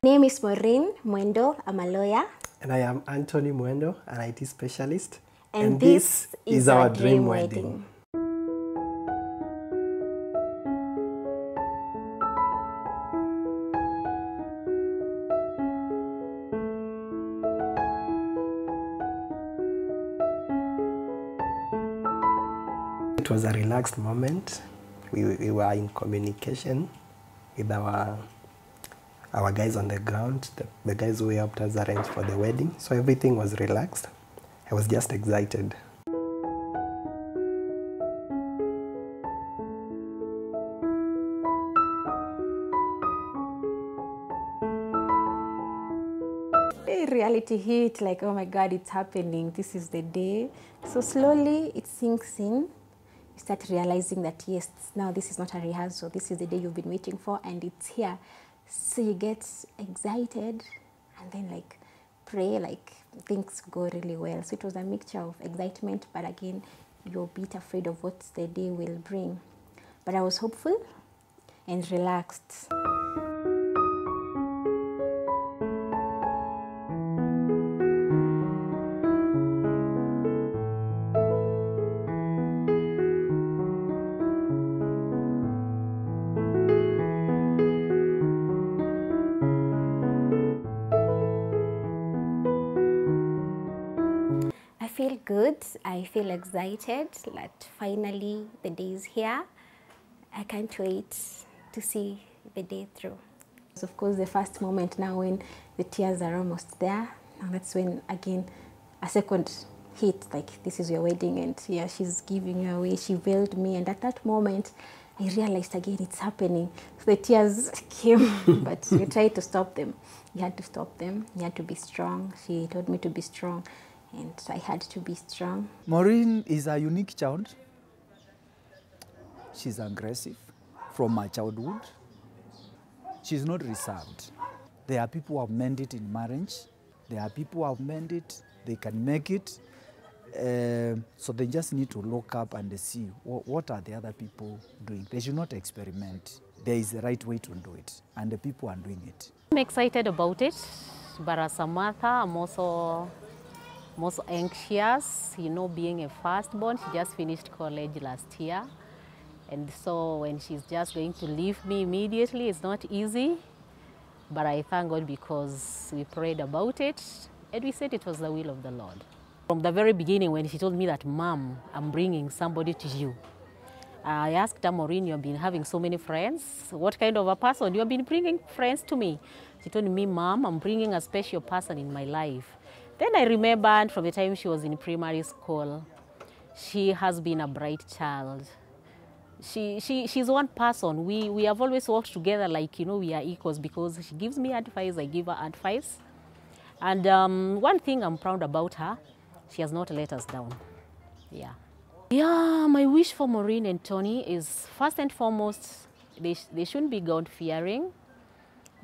Name is Maureen Mwendo. I'm a lawyer. And I am Anthony Mwendo, an IT specialist. And this is our dream wedding. It was a relaxed moment. We were in communication with our guys on the ground, the guys who helped us arrange for the wedding. So everything was relaxed. I was just excited. Reality hit, like, oh my God, it's happening. This is the day. So slowly it sinks in. You start realizing that, yes, now this is not a rehearsal. This is the day you've been waiting for, and it's here. So you get excited and then like pray, like things go really well. So it was a mixture of excitement, but again, you're a bit afraid of what the day will bring. But I was hopeful and relaxed. I feel good, I feel excited that finally the day is here. I can't wait to see the day through. Of course, the first moment now when the tears are almost there, and that's when again a second hit, like this is your wedding, and yeah, she's giving you away, she veiled me, and at that moment I realized again it's happening. So the tears came, but we tried to stop them. You had to stop them, you had to be strong. She told me to be strong, and I had to be strong. Maureen is a unique child. She's aggressive from my childhood. She's not reserved. There are people who have made it in marriage. There are people who have made it, they can make it. So they just need to look up and see what are the other people doing. They should not experiment. There is a right way to do it, and the people are doing it. I'm excited about it, but as a mother, I'm also anxious, you know, being a firstborn. She just finished college last year. And so when she's just going to leave me immediately, it's not easy. But I thank God because we prayed about it and we said it was the will of the Lord. From the very beginning, when she told me that, Mom, I'm bringing somebody to you, I asked her, Maureen, you've been having so many friends. What kind of a person? You have been bringing friends to me. She told me, Mom, I'm bringing a special person in my life. Then I remembered from the time she was in primary school, she has been a bright child. She's one person. We have always worked together like, you know, we are equals because she gives me advice, I give her advice. And one thing I'm proud about her, she has not let us down. Yeah, my wish for Maureen and Tony is first and foremost, they shouldn't be God-fearing.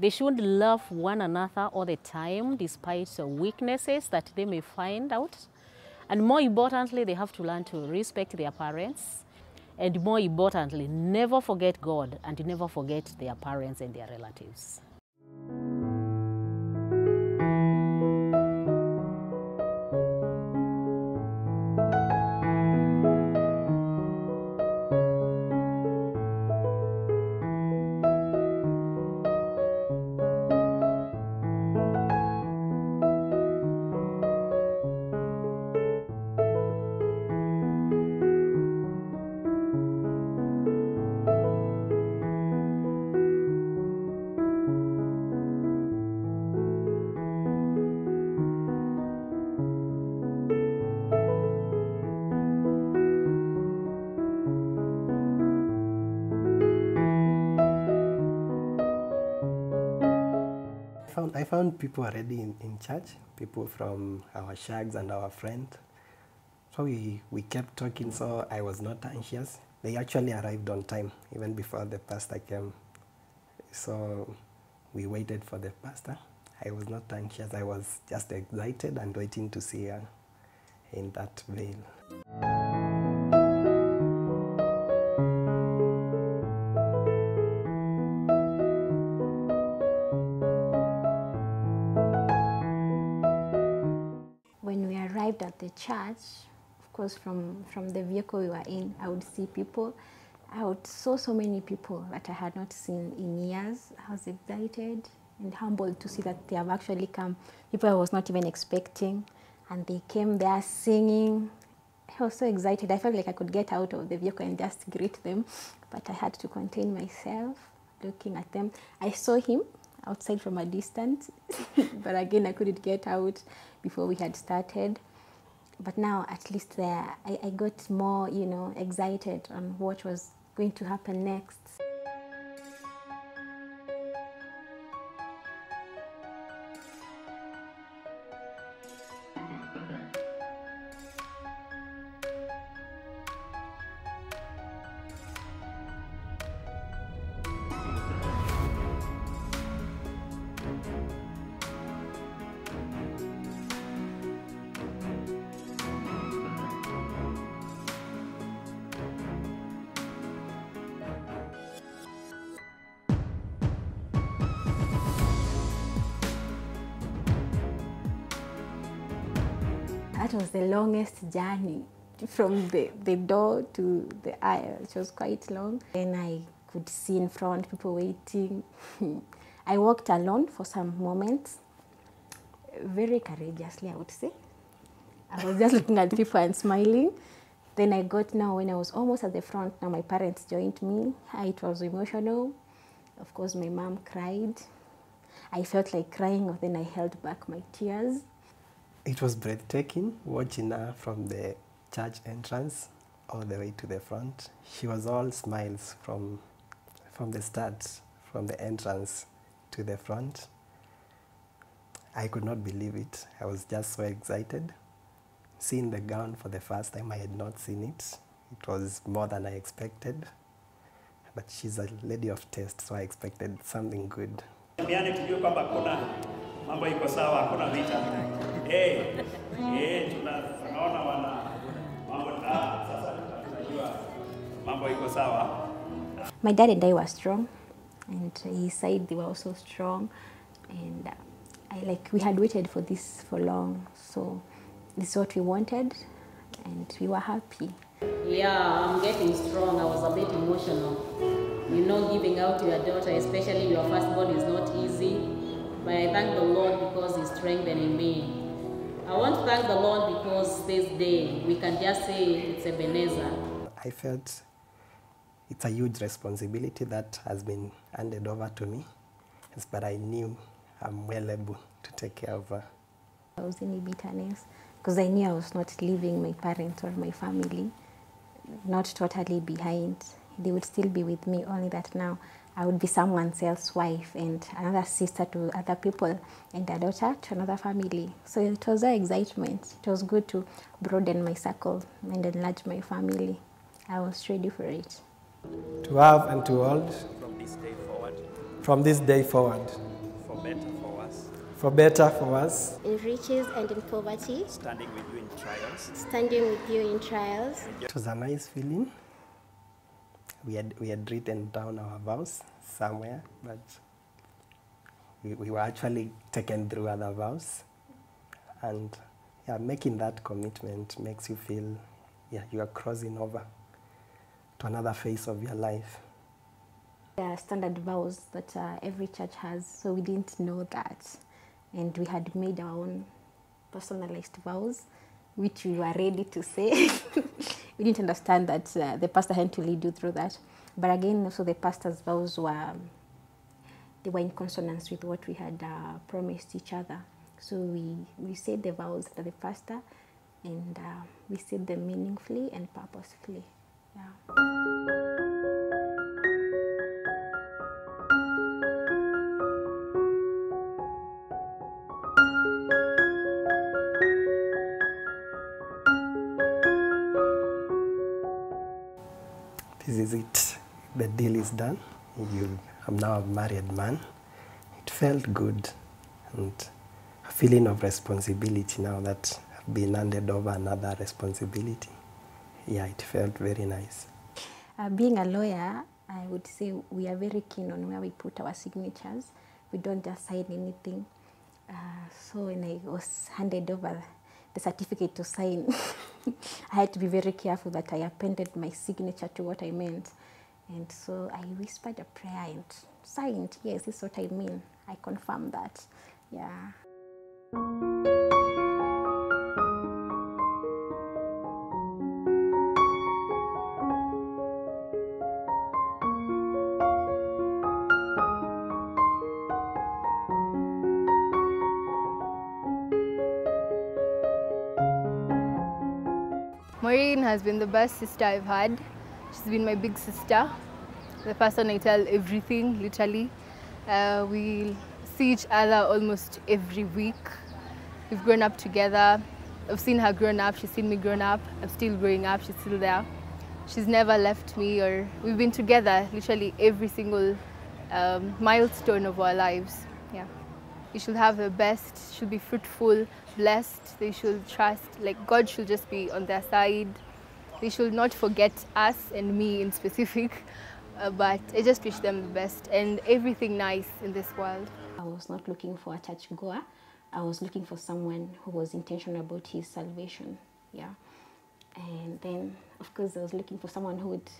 They should love one another all the time despite weaknesses that they may find out. And more importantly, they have to learn to respect their parents. And more importantly, never forget God and never forget their parents and their relatives. I found people already in church, people from our shags and our friends. So we kept talking, so I was not anxious. They actually arrived on time, even before the pastor came. So we waited for the pastor. I was not anxious, I was just excited and waiting to see her in that veil. arrived at the church, of course, from the vehicle we were in, I would see people. I would saw so many people that I had not seen in years. I was excited and humbled to see that they have actually come. People I was not even expecting, and they came there singing. I was so excited. I felt like I could get out of the vehicle and just greet them, but I had to contain myself looking at them. I saw him outside from a distance, but again, I couldn't get out before we had started. But now, at least there, I got more, you know, excited on what was going to happen next. That was the longest journey from the door to the aisle. It was quite long. And I could see in front people waiting. I walked alone for some moments, very courageously, I would say. I was just looking at people and smiling. Then I got now, when I was almost at the front, now my parents joined me. It was emotional. Of course, my mom cried. I felt like crying, then I held back my tears. It was breathtaking watching her from the church entrance all the way to the front. She was all smiles from the start, from the entrance to the front. I could not believe it. I was just so excited. Seeing the gown for the first time, I had not seen it. It was more than I expected. But she's a lady of taste, so I expected something good. Mambo iko sawa, hakuna vita. Tunaona wana mambo sasa tunajua mambo iko sawa. My dad and I were strong, and his side they were also strong, and we had waited for this for long, so this is what we wanted, and we were happy. Yeah, I'm getting strong. I was a bit emotional. You know, giving out to your daughter, especially your firstborn, is not easy. But I thank the Lord because He's strengthening me. I want to thank the Lord because this day we can just say it's Ebenezer. I felt it's a huge responsibility that has been handed over to me, but I knew I'm well able to take care of her. I was in bitterness because I knew I was not leaving my parents or my family, not totally behind. They would still be with me, only that now I would be someone else's wife and another sister to other people and a daughter to another family. So it was an excitement. It was good to broaden my circle and enlarge my family. I was ready for it. To have and to hold. From this day forward. From this day forward. For better for us. For better for us. In riches and in poverty. Standing with you in trials. Standing with you in trials. It was a nice feeling. We had written down our vows somewhere, but we were actually taken through other vows. And yeah, making that commitment makes you feel, yeah, you are crossing over to another phase of your life. There are standard vows that every church has, so we didn't know that. And we had made our own personalized vows, which we were ready to say. We didn't understand that the pastor had to lead you through that. But again, also the pastor's vows were in consonance with what we had promised each other. So we said the vows to the pastor, and we said them meaningfully and purposefully. Yeah. This is it. The deal is done. I'm now a married man. It felt good, and a feeling of responsibility now that I've been handed over another responsibility. Yeah, it felt very nice. Being a lawyer, I would say we are very keen on where we put our signatures. We don't just sign anything. So when I was handed over the certificate to sign, I had to be very careful that I appended my signature to what I meant. And so I whispered a prayer and signed. Yes, this is what I mean. I confirm that. Yeah. Maureen has been the best sister I've had. She's been my big sister, the person I tell everything, literally. We see each other almost every week. We've grown up together. I've seen her grown up, she's seen me grown up. I'm still growing up, she's still there. She's never left me, or we've been together literally every single milestone of our lives. Yeah. You should have the best, should be fruitful, blessed. They should trust, like God should just be on their side. They should not forget us and me in specific, but I just wish them the best and everything nice in this world. I was not looking for a church goer. I was looking for someone who was intentional about his salvation. Yeah. And then, of course, I was looking for someone who would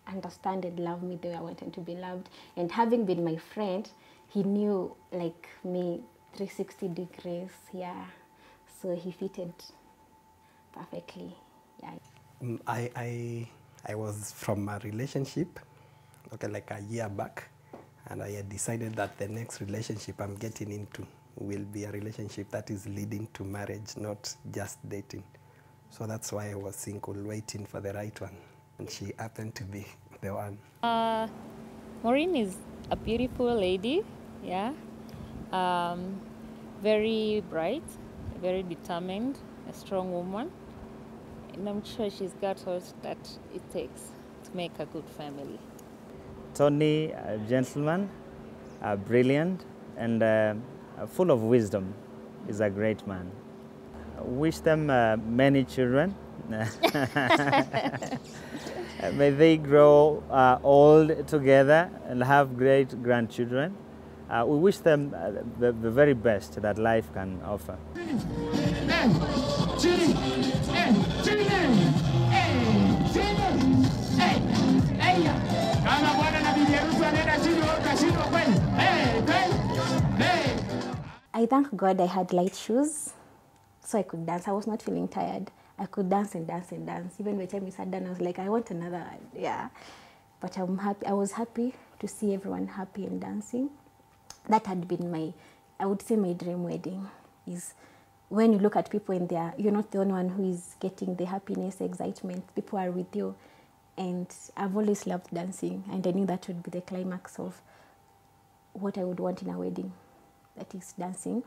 understand and love me the way I wanted to be loved. And having been my friend, he knew, like me, 360 degrees. Yeah. So he fitted perfectly. Yeah. I was from a relationship, okay, like a year back, and I had decided that the next relationship I'm getting into will be a relationship that is leading to marriage, not just dating. So that's why I was single, waiting for the right one, and she happened to be the one. Maureen is a beautiful lady, yeah, very bright, very determined, a strong woman, and I'm sure she's got all that it takes to make a good family. Tony, a gentleman, brilliant, and full of wisdom. Is a great man. I wish them many children. May they grow old together and have great grandchildren. We wish them the very best that life can offer. I thank God I had light shoes, so I could dance. I was not feeling tired. I could dance and dance and dance. Even by the time we sat down, I was like, I want another one. Yeah. But I'm happy. I was happy to see everyone happy and dancing. That had been my, I would say my dream wedding. Is when you look at people in there, you're not the only one who is getting the happiness, the excitement. People are with you. And I've always loved dancing. And I knew that would be the climax of what I would want in a wedding. That is dancing.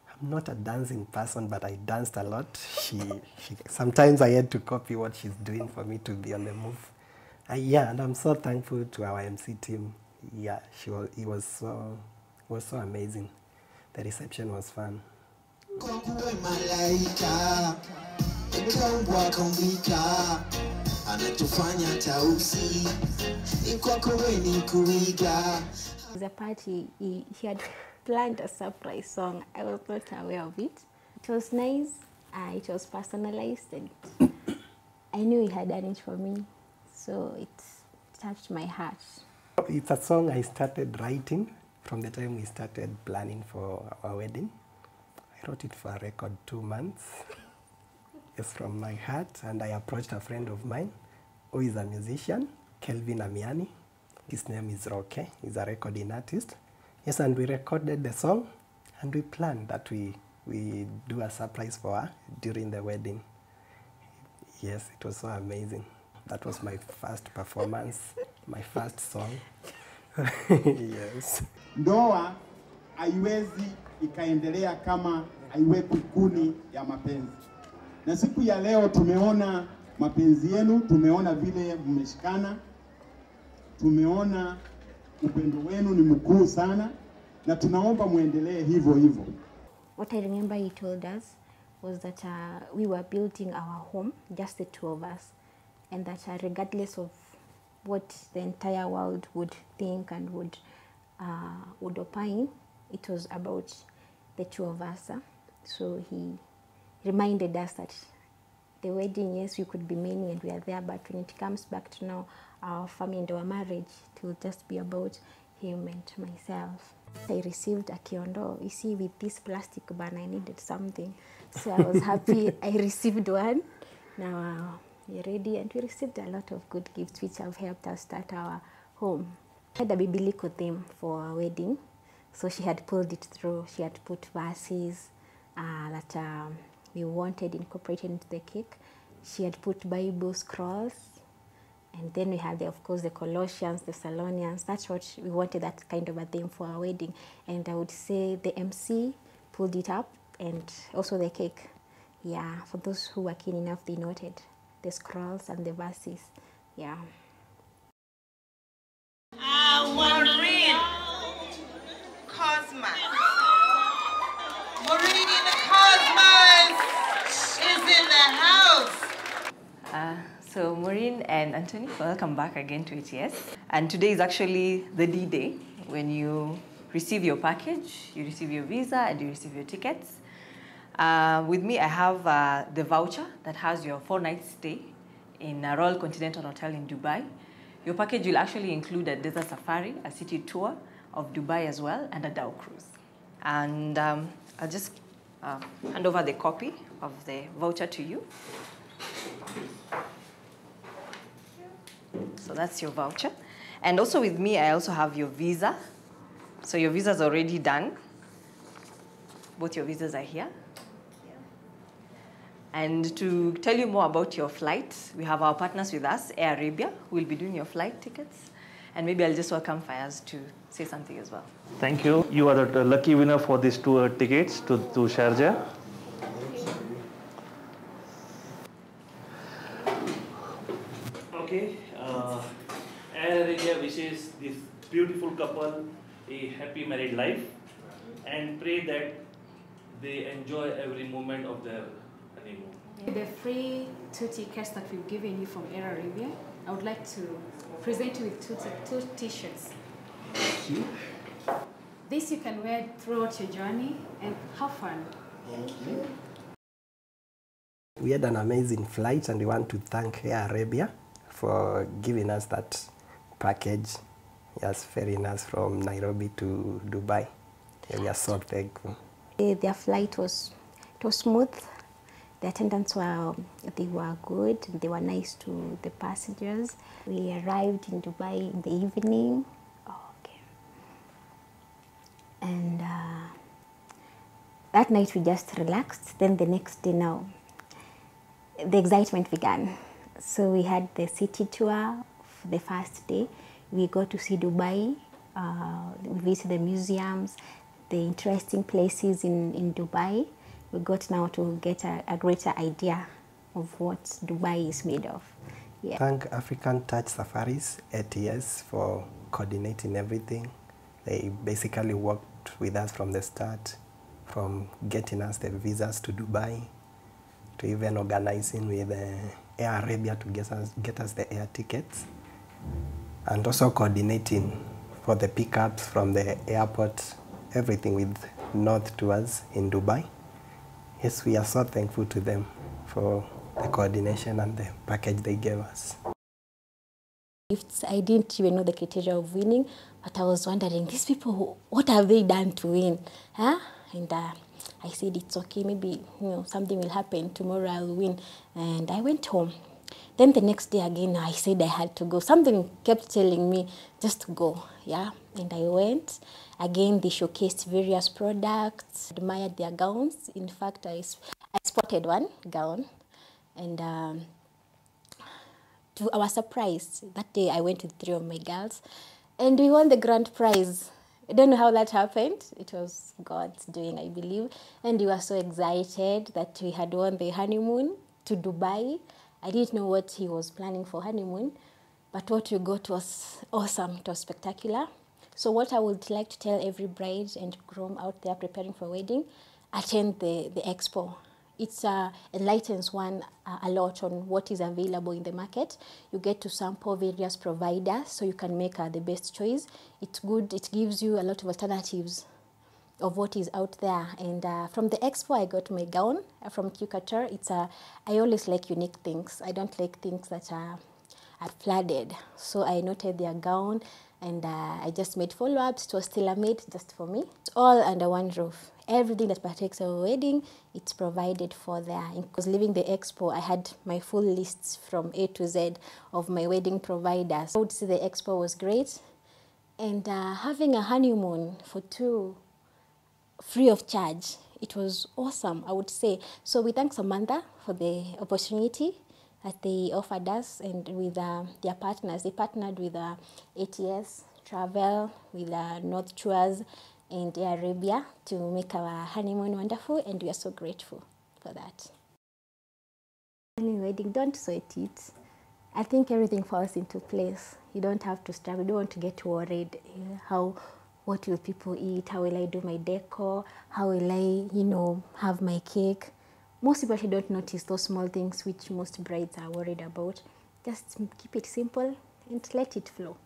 I'm not a dancing person, but I danced a lot. Sometimes I had to copy what she's doing for me to be on the move. Yeah, and I'm so thankful to our MC team. Yeah, it was so amazing. The reception was fun. The party, he had planned a surprise song. I was not aware of it. It was nice. It was personalized, and I knew he had done it for me, so it touched my heart. It's a song I started writing from the time we started planning for our wedding. I wrote it for a record 2 months. It's from my heart, and I approached a friend of mine who is a musician, Kelvin Amiani. His name is Roque. He's a recording artist. Yes, and we recorded the song, and we planned that we do a surprise for her during the wedding. Yes, it was so amazing. That was my first performance, my first song. Yes. Ndoa haiwezi ikaendelea kama haiwekwi kuni ya mapenzi. Na siku ya leo tumeona mapenzi yenu, tumeona vile mmeshikana, tumeona upendo wenu ni mkuu sana, na tunaomba muendelee hivyo hivyo. What I remember he told us was that we were building our home, just the two of us, and that regardless of what the entire world would think and would opine, it was about the two of us. So he reminded us that the wedding, yes, we could be many and we are there, but when it comes back to now our family and our marriage, it will just be about him and myself. I received a kiondo. You see, with this plastic bun, I needed something. So I was happy I received one. Now we're ready, and we received a lot of good gifts which have helped us start our home. I had a biblical theme for our wedding. So she had pulled it through. She had put verses that we wanted incorporated into the cake. She had put Bible scrolls. And then we had, of course, the Colossians, the Thessalonians. That's what we wanted, that kind of a theme for our wedding. And I would say the MC pulled it up, and also the cake. Yeah, for those who were keen enough, they noted the scrolls and the verses. Yeah. Maureen Cosmas. Maureen Cosmas is in the house. So Maureen and Anthony, welcome back again to ATS. And today is actually the D-Day, when you receive your package, you receive your visa, and you receive your tickets. With me, I have the voucher that has your 4-night stay in a Royal Continental Hotel in Dubai. Your package will actually include a desert safari, a city tour of Dubai as well, and a Dow cruise. And I'll just hand over the copy of the voucher to you. So that's your voucher. And also with me, I also have your visa. So your visa is already done. Both your visas are here. And to tell you more about your flight, we have our partners with us, Air Arabia, who will be doing your flight tickets. And maybe I'll just welcome Fayaz to say something as well. Thank you. You are the lucky winner for these 2 tickets to Sharjah. Okay. Air Arabia wishes this beautiful couple a happy married life and pray that they enjoy every moment of their honeymoon. The free 2 tickets that we've given you from Air Arabia, I would like to present you with 2 t-shirts. This you can wear throughout your journey and have fun. Thank you. We had an amazing flight, and we want to thank Air Arabia for giving us that package. Yes, ferrying us from Nairobi to Dubai. Yeah, we are so thankful. Their flight was smooth. The attendants were good. They were nice to the passengers. We arrived in Dubai in the evening. Okay. And that night we just relaxed. Then the next day now, the excitement began. So we had the city tour for the first day. We got to see Dubai, we visited the museums, the interesting places in Dubai. We got now to get a greater idea of what Dubai is made of. Yeah. Thank African Touch Safaris, ATS, for coordinating everything. They basically worked with us from the start, from getting us the visas to Dubai, to even organizing with Air Arabia to get us the air tickets, and also coordinating for the pickups from the airport, everything with North Tours in Dubai. Yes, we are so thankful to them for the coordination and the package they gave us. I didn't even know the criteria of winning, but I was wondering, these people, what have they done to win? Huh? And I said, it's okay, maybe something will happen, tomorrow I'll win. And I went home. Then the next day again, I said I had to go. Something kept telling me just to go, yeah. And I went. Again, they showcased various products, admired their gowns. In fact, I spotted one gown. And to our surprise, that day I went with 3 of my girls. And we won the grand prize. I don't know how that happened. It was God's doing, I believe. And we were so excited that we had won the honeymoon to Dubai. I didn't know what he was planning for honeymoon, but what we got was awesome. It was spectacular. So what I would like to tell every bride and groom out there preparing for wedding, attend the expo. It enlightens one a lot on what is available in the market. You get to sample various providers so you can make the best choice. It's good. It gives you a lot of alternatives of what is out there. And from the expo, I got my gown from Q Couture. I always like unique things. I don't like things that are flooded. So I noted their gown, and I just made follow-ups. It was tailor-made just for me. It's all under one roof. Everything that partakes of a wedding, it's provided for there. Because leaving the expo, I had my full lists from A to Z of my wedding providers. I would say the expo was great. And having a honeymoon for 2 free of charge, it was awesome, I would say. So we thank Samantha for the opportunity that they offered us, and with their partners. They partnered with ATS Travel, with North Tours and Air Arabia to make our honeymoon wonderful, and we are so grateful for that. Any wedding, don't sweat it. I think everything falls into place. You don't have to struggle. You don't want to get worried. What will people eat? How will I do my decor? How will I, have my cake? Most people actually don't notice those small things which most brides are worried about. Just keep it simple and let it flow.